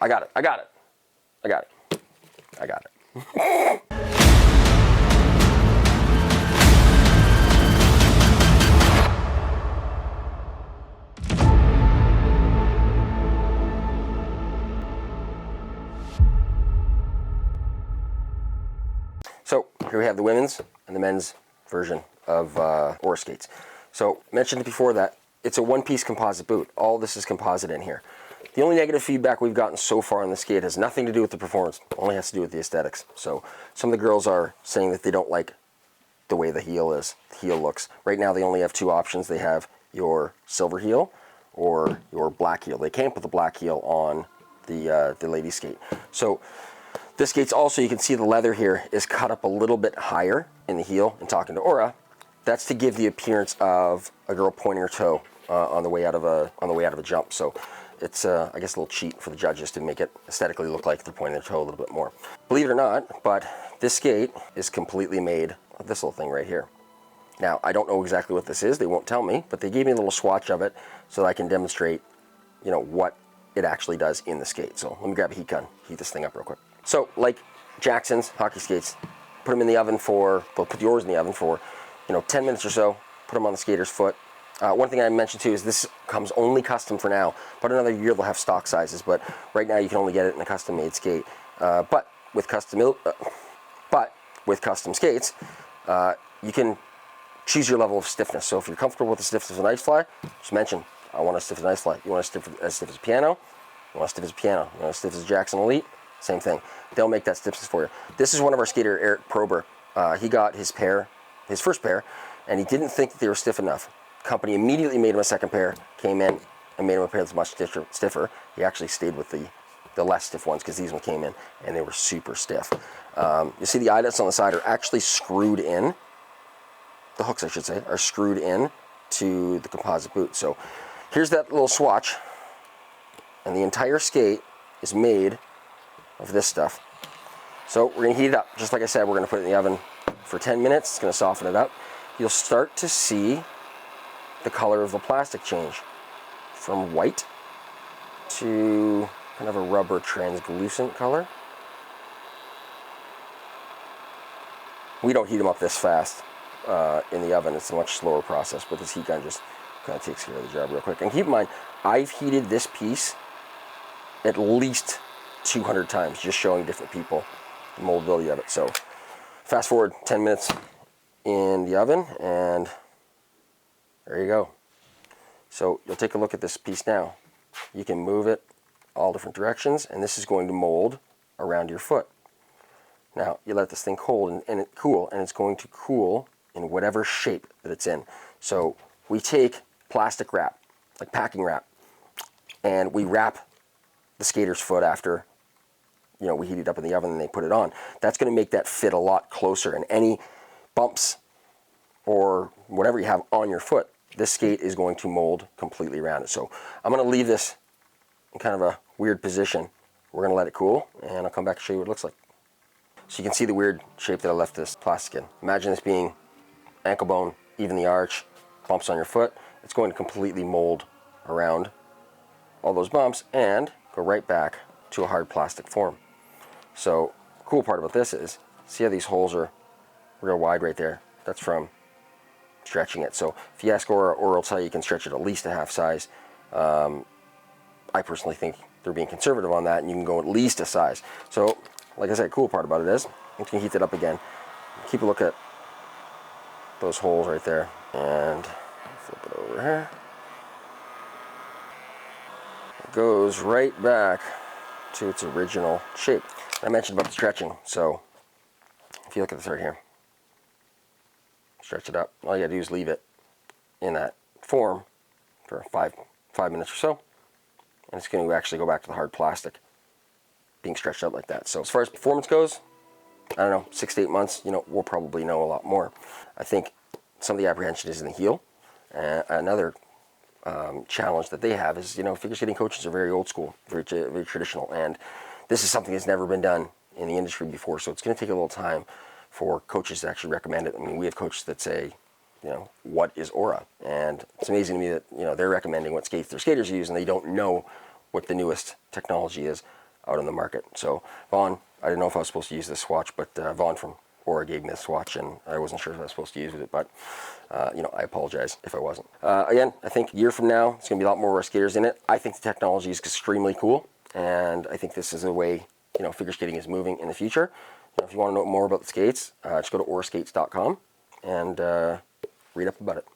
I got it. I got it. I got it. I got it. So here we have the women's and the men's version of Aura skates. So mentioned before that it's a one-piece composite boot. All this is composite in here. The only negative feedback we've gotten so far on the skate has nothing to do with the performance. It only has to do with the aesthetics. So some of the girls are saying that they don't like the way the heel looks. Right now they only have two options. They have your silver heel or your black heel. They can't put the black heel on the lady skate. So this skate's also, you can see the leather here is cut up a little bit higher in the heel. And talking to Aura, that's to give the appearance of a girl pointing her toe on the way out of a jump. So it's I guess a little cheat for the judges to make it aesthetically look like they're pointing their toe a little bit more. Believe it or not, but this skate is completely made of this little thing right here. Now I don't know exactly what this is. They won't tell me, but they gave me a little swatch of it so that I can demonstrate, you know, what it actually does in the skate. So let me grab a heat gun, heat this thing up real quick. So like Jackson's hockey skates, put them in the oven for, well, put yours in the oven for, 10 minutes or so, put them on the skater's foot. One thing I mentioned too is this comes only custom for now, but another year they'll have stock sizes, but right now you can only get it in a custom made skate. But with custom skates, you can choose your level of stiffness. So if you're comfortable with the stiffness of an ice fly, just mention, I want a stiff as an ice fly. You want as stiff as a piano? You want as stiff as a piano? You want as stiff as a Jackson Elite? Same thing. They'll make that stiffness for you. This is one of our skater, Eric Prober. He got his first pair, and he didn't think that they were stiff enough. Company immediately made him a second pair, came in and made him a pair that's much stiffer. He actually stayed with the less stiff ones because these ones came in and they were super stiff. You see the eyelets on the side are actually screwed in. The hooks, I should say, are screwed in to the composite boot. So here's that little swatch, and the entire skate is made of this stuff. So we're going to heat it up. Just like I said, we're going to put it in the oven for 10 minutes. It's going to soften it up. You'll start to see the color of the plastic change from white to kind of a rubber translucent color. We don't heat them up this fast in the oven. It's a much slower process, but this heat gun just kind of takes care of the job real quick. And keep in mind, I've heated this piece at least 200 times, just showing different people the moldability of it. So fast forward 10 minutes in the oven, and there you go. So you'll take a look at this piece now. You can move it all different directions, and this is going to mold around your foot. Now you let this thing cool, and it's going to cool in whatever shape that it's in. So we take plastic wrap, like packing wrap, and we wrap the skater's foot after we heat it up in the oven and they put it on. That's going to make that fit a lot closer, and any bumps or whatever you have on your foot, this skate is going to mold completely around it. So I'm going to leave this in kind of a weird position. We're going to let it cool, and I'll come back and show you what it looks like. So you can see the weird shape that I left this plastic in. Imagine this being ankle bone, even the arch, bumps on your foot. It's going to completely mold around all those bumps and go right back to a hard plastic form. So the cool part about this is, see how these holes are real wide right there? That's from stretching it. So if you ask Aura will tell you can stretch it at least a half size. I personally think they're being conservative on that, and you can go at least a size. So like I said, cool part about it is you can heat it up again. Keep a look at those holes right there, and flip it over here. It goes right back to its original shape. I mentioned about the stretching, so if you look at this right here, stretch it up. All you gotta do is leave it in that form for five minutes or so, and it's going to actually go back to the hard plastic being stretched out like that. So as far as performance goes, I don't know, 6 to 8 months, we'll probably know a lot more. I think some of the apprehension is in the heel. Another challenge that they have is, figure skating coaches are very old school, very traditional, and this is something that's never been done in the industry before, so it's going to take a little time for coaches to actually recommend it. I mean, we have coaches that say, what is Aura? And it's amazing to me that, they're recommending what skates their skaters use, and they don't know what the newest technology is. out on the market. So Vaughn, I didn't know if I was supposed to use this swatch, but Vaughn from Aura gave me the swatch, and I wasn't sure if I was supposed to use it, but I apologize if I wasn't. Again, I think a year from now, it's going to be a lot more skaters in it. I think the technology is extremely cool, and I think this is a way, figure skating is moving in the future. If you want to know more about the skates, just go to auraskates.com and read up about it.